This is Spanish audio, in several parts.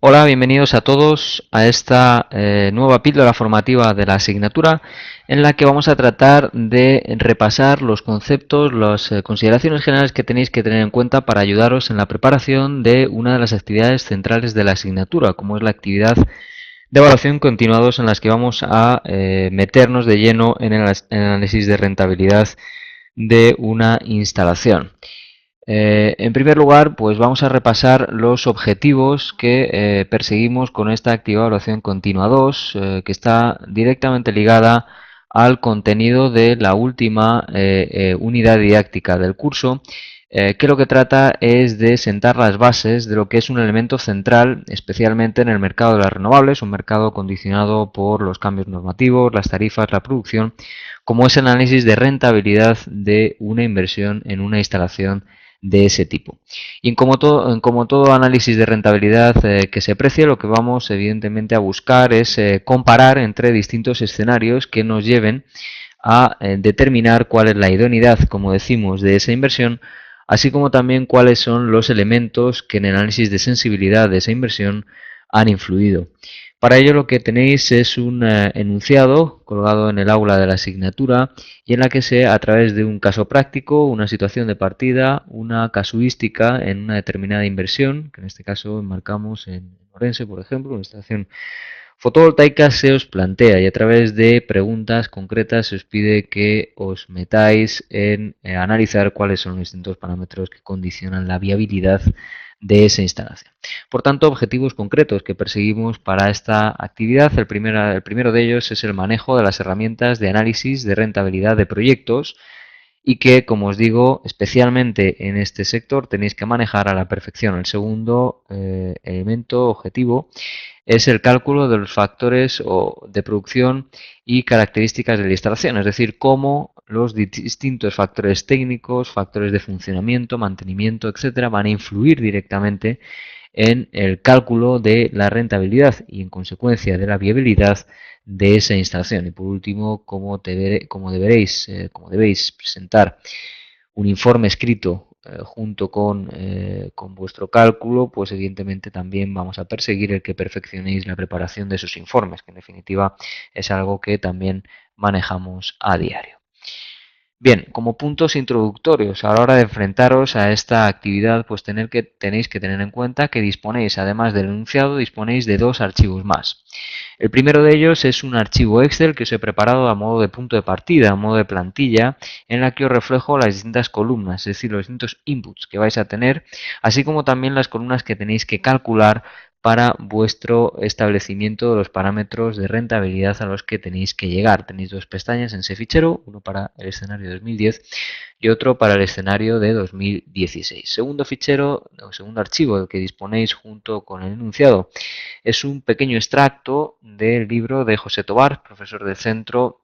Hola, bienvenidos a todos a esta nueva píldora formativa de la asignatura en la que vamos a tratar de repasar los conceptos, las consideraciones generales que tenéis que tener en cuenta para ayudaros en la preparación de una de las actividades centrales de la asignatura, como es la actividad de evaluación continuados en las que vamos a meternos de lleno en el análisis de rentabilidad de una instalación. En primer lugar, pues vamos a repasar los objetivos que perseguimos con esta activa evaluación continua 2, que está directamente ligada al contenido de la última unidad didáctica del curso, que lo que trata es de sentar las bases de lo que es un elemento central, especialmente en el mercado de las renovables, un mercado condicionado por los cambios normativos, las tarifas, la producción, como es el análisis de rentabilidad de una inversión en una instalación de ese tipo. Y como todo análisis de rentabilidad que se precie, lo que vamos evidentemente a buscar es comparar entre distintos escenarios que nos lleven a determinar cuál es la idoneidad, como decimos, de esa inversión, así como también cuáles son los elementos que en el análisis de sensibilidad de esa inversión han influido. Para ello lo que tenéis es un enunciado colgado en el aula de la asignatura y en la que a través de un caso práctico, una situación de partida, una casuística en una determinada inversión, que en este caso enmarcamos en Orense, por ejemplo, una instalación fotovoltaica, se os plantea y a través de preguntas concretas se os pide que os metáis en analizar cuáles son los distintos parámetros que condicionan la viabilidad de esa instalación. Por tanto, objetivos concretos que perseguimos para esta actividad, el primero de ellos es el manejo de las herramientas de análisis de rentabilidad de proyectos y que, como os digo, especialmente en este sector tenéis que manejar a la perfección. El segundo elemento objetivo es el cálculo de los factores de producción y características de la instalación, es decir, cómo los distintos factores técnicos, factores de funcionamiento, mantenimiento, etcétera, van a influir directamente en el cálculo de la rentabilidad y en consecuencia de la viabilidad de esa instalación. Y por último, cómo debéis presentar un informe escrito junto con vuestro cálculo, pues evidentemente también vamos a perseguir el que perfeccionéis la preparación de esos informes, que en definitiva es algo que también manejamos a diario. Bien, como puntos introductorios a la hora de enfrentaros a esta actividad, pues tenéis que tener en cuenta que disponéis, además del enunciado, disponéis de dos archivos más. El primero de ellos es un archivo Excel que os he preparado a modo de punto de partida, a modo de plantilla, en la que os reflejo las distintas columnas, es decir, los distintos inputs que vais a tener, así como también las columnas que tenéis que calcular para vuestro establecimiento de los parámetros de rentabilidad a los que tenéis que llegar. Tenéis dos pestañas en ese fichero, uno para el escenario 2010 y otro para el escenario de 2016. Segundo fichero, o segundo archivo del que disponéis junto con el enunciado, es un pequeño extracto del libro de José Tobar, profesor del centro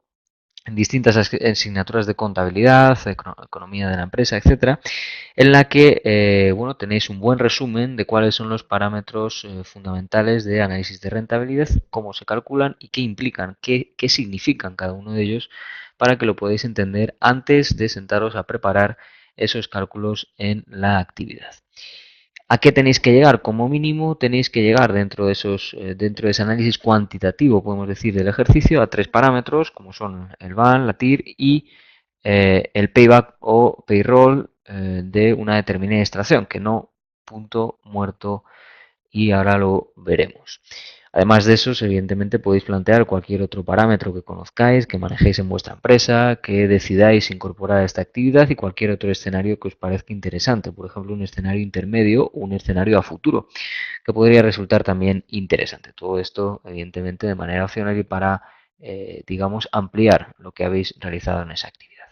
en distintas asignaturas de contabilidad, economía de la empresa, etcétera, en la que bueno, tenéis un buen resumen de cuáles son los parámetros fundamentales de análisis de rentabilidad, cómo se calculan y qué implican, qué significan cada uno de ellos, para que lo podáis entender antes de sentaros a preparar esos cálculos en la actividad. ¿A qué tenéis que llegar? Como mínimo tenéis que llegar dentro de ese análisis cuantitativo, podemos decir, del ejercicio, a tres parámetros, como son el VAN, la TIR y el payback o payroll de una determinada extracción, que no punto muerto, y ahora lo veremos. Además de esos, evidentemente podéis plantear cualquier otro parámetro que conozcáis, que manejéis en vuestra empresa, que decidáis incorporar a esta actividad y cualquier otro escenario que os parezca interesante. Por ejemplo, un escenario intermedio o un escenario a futuro, que podría resultar también interesante. Todo esto, evidentemente, de manera opcional y para, digamos, ampliar lo que habéis realizado en esa actividad.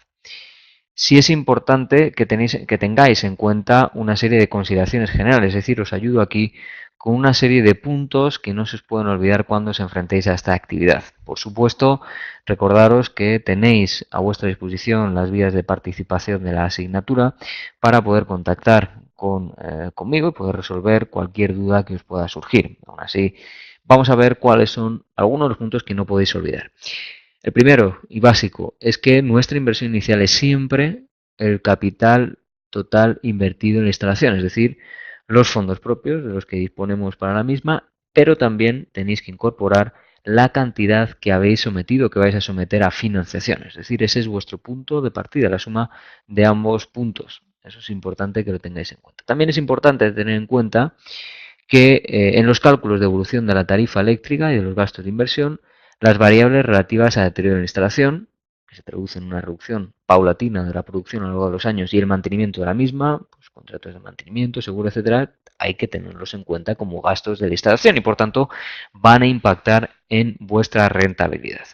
Sí es importante que tengáis en cuenta una serie de consideraciones generales, es decir, os ayudo aquí con una serie de puntos que no se os pueden olvidar cuando os enfrentéis a esta actividad. Por supuesto, recordaros que tenéis a vuestra disposición las vías de participación de la asignatura para poder contactar conmigo y poder resolver cualquier duda que os pueda surgir. Aún así, vamos a ver cuáles son algunos de los puntos que no podéis olvidar. El primero y básico es que nuestra inversión inicial es siempre el capital total invertido en la instalación, es decir, los fondos propios de los que disponemos para la misma pero también tenéis que incorporar la cantidad que habéis sometido, que vais a someter a financiación. Es decir, ese es vuestro punto de partida, la suma de ambos puntos. Eso es importante que lo tengáis en cuenta. También es importante tener en cuenta que en los cálculos de evolución de la tarifa eléctrica y de los gastos de inversión, las variables relativas a deterioro de la instalación, que se traduce en una reducción paulatina de la producción a lo largo de los años y el mantenimiento de la misma, pues contratos de mantenimiento, seguro, etcétera, hay que tenerlos en cuenta como gastos de la instalación y por tanto van a impactar en vuestra rentabilidad.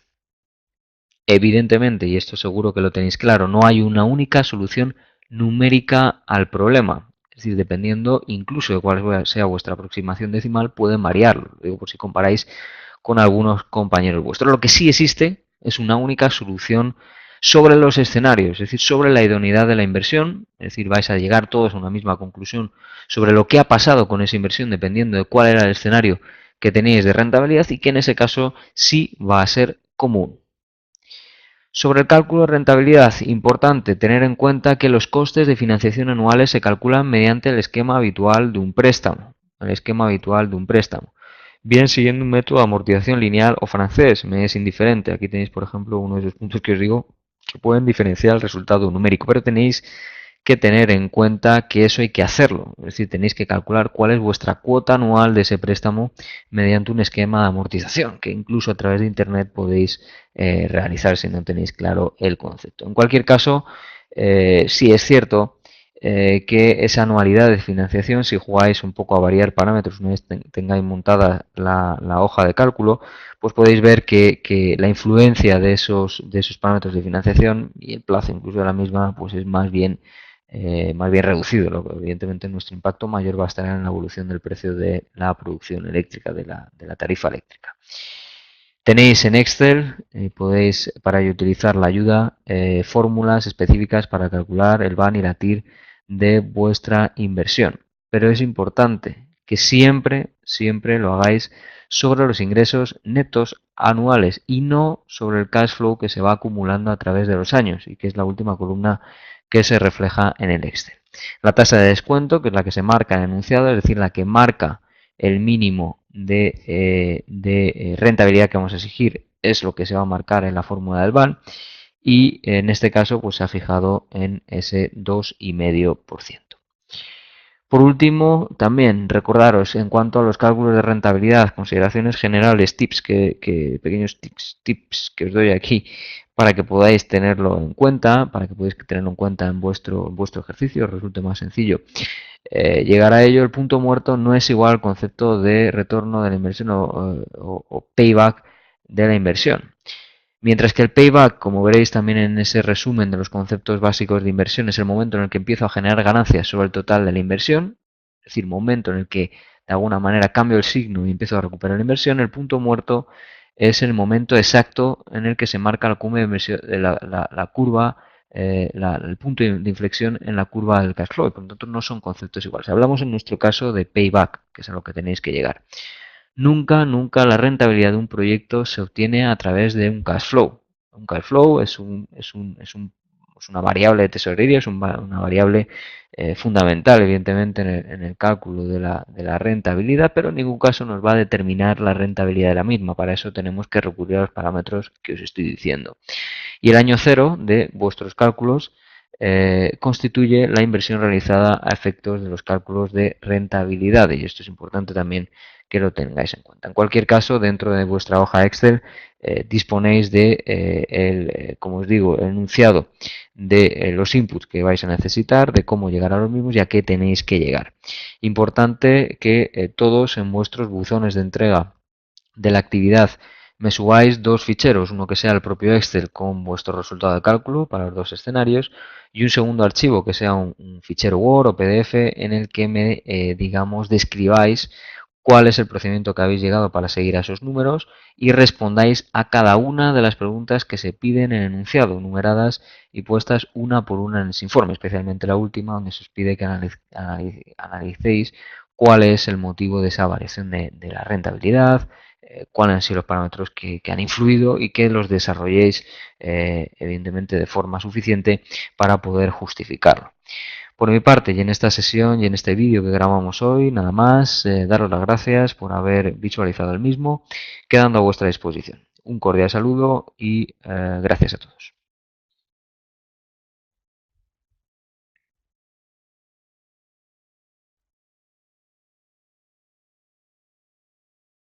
Evidentemente, y esto seguro que lo tenéis claro, no hay una única solución numérica al problema. Es decir, dependiendo incluso de cuál sea vuestra aproximación decimal, pueden variarlo. Lo digo por si comparáis con algunos compañeros vuestros. Lo que sí existe es una única solución sobre los escenarios, es decir, sobre la idoneidad de la inversión. Es decir, vais a llegar todos a una misma conclusión sobre lo que ha pasado con esa inversión dependiendo de cuál era el escenario que tenéis de rentabilidad y que en ese caso sí va a ser común. Sobre el cálculo de rentabilidad, importante tener en cuenta que los costes de financiación anuales se calculan mediante el esquema habitual de un préstamo. Bien siguiendo un método de amortización lineal o francés, me es indiferente. Aquí tenéis, por ejemplo, uno de esos puntos que os digo que pueden diferenciar el resultado numérico, pero tenéis que tener en cuenta que eso hay que hacerlo. Es decir, tenéis que calcular cuál es vuestra cuota anual de ese préstamo mediante un esquema de amortización, que incluso a través de Internet podéis realizar si no tenéis claro el concepto. En cualquier caso, sí es cierto que esa anualidad de financiación, si jugáis un poco a variar parámetros una vez tengáis montada la hoja de cálculo, pues podéis ver que la influencia de esos parámetros de financiación y el plazo incluso de la misma pues es más bien reducido. Evidentemente nuestro impacto mayor va a estar en la evolución del precio de la producción eléctrica, de la tarifa eléctrica. Tenéis en Excel, podéis para ello utilizar la ayuda, fórmulas específicas para calcular el VAN y la TIR de vuestra inversión. Pero es importante que siempre lo hagáis sobre los ingresos netos anuales y no sobre el cash flow que se va acumulando a través de los años y que es la última columna que se refleja en el Excel. La tasa de descuento, que es la que se marca en el enunciado, es decir, la que marca el mínimo de rentabilidad que vamos a exigir, es lo que se va a marcar en la fórmula del VAN y en este caso pues se ha fijado en ese 2,5%. Por último, también recordaros en cuanto a los cálculos de rentabilidad, consideraciones generales, pequeños tips que os doy aquí para que podáis tenerlo en cuenta, en vuestro ejercicio, os resulte más sencillo llegar a ello. El punto muerto no es igual al concepto de retorno de la inversión o payback de la inversión. Mientras que el payback, como veréis también en ese resumen de los conceptos básicos de inversión, es el momento en el que empiezo a generar ganancias sobre el total de la inversión, es decir, momento en el que de alguna manera cambio el signo y empiezo a recuperar la inversión. El punto muerto es el momento exacto en el que se marca la curva de inversión, la curva, el punto de inflexión en la curva del cash flow. Y por lo tanto no son conceptos iguales. Hablamos en nuestro caso de payback, que es a lo que tenéis que llegar. Nunca la rentabilidad de un proyecto se obtiene a través de un cash flow. Un cash flow es una variable de tesorería, es una variable fundamental, evidentemente, en el cálculo de la rentabilidad, pero en ningún caso nos va a determinar la rentabilidad de la misma. Para eso tenemos que recurrir a los parámetros que os estoy diciendo. Y el año cero de vuestros cálculos constituye la inversión realizada a efectos de los cálculos de rentabilidad. Y esto es importante también que lo tengáis en cuenta. En cualquier caso, dentro de vuestra hoja Excel disponéis de, como os digo, el enunciado de los inputs que vais a necesitar, de cómo llegar a los mismos y a qué tenéis que llegar. Importante que todos en vuestros buzones de entrega de la actividad me subáis dos ficheros, uno que sea el propio Excel con vuestro resultado de cálculo para los dos escenarios y un segundo archivo que sea un fichero Word o PDF en el que me, digamos, describáis cuál es el procedimiento que habéis llegado para seguir a esos números y respondáis a cada una de las preguntas que se piden en el enunciado, numeradas y puestas una por una en ese informe, especialmente la última, donde se os pide que analicéis cuál es el motivo de esa variación de la rentabilidad, cuáles han sido los parámetros que han influido y que los desarrolléis evidentemente de forma suficiente para poder justificarlo. Por mi parte, y en esta sesión y en este vídeo que grabamos hoy, nada más, daros las gracias por haber visualizado el mismo, quedando a vuestra disposición. Un cordial saludo y gracias a todos.